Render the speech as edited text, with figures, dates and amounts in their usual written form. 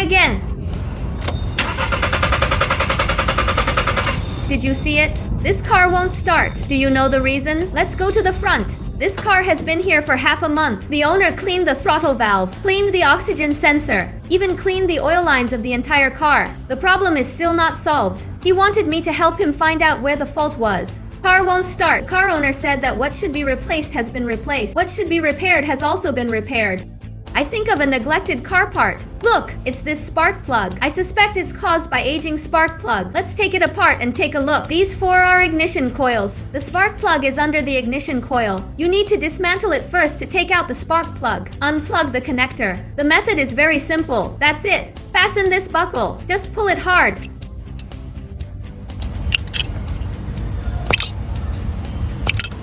again. Did you see it? This car won't start. Do you know the reason? Let's go to the front. This car has been here for half a month. The owner cleaned the throttle valve, cleaned the oxygen sensor, even cleaned the oil lines of the entire car. The problem is still not solved. He wanted me to help him find out where the fault was. Car won't start. Car owner said that what should be replaced has been replaced. What should be repaired has also been repaired. I think of a neglected car part. Look, it's this spark plug. I suspect it's caused by aging spark plugs. Let's take it apart and take a look. These four are ignition coils. The spark plug is under the ignition coil. You need to dismantle it first to take out the spark plug. Unplug the connector. The method is very simple. That's it. Fasten this buckle. Just pull it hard.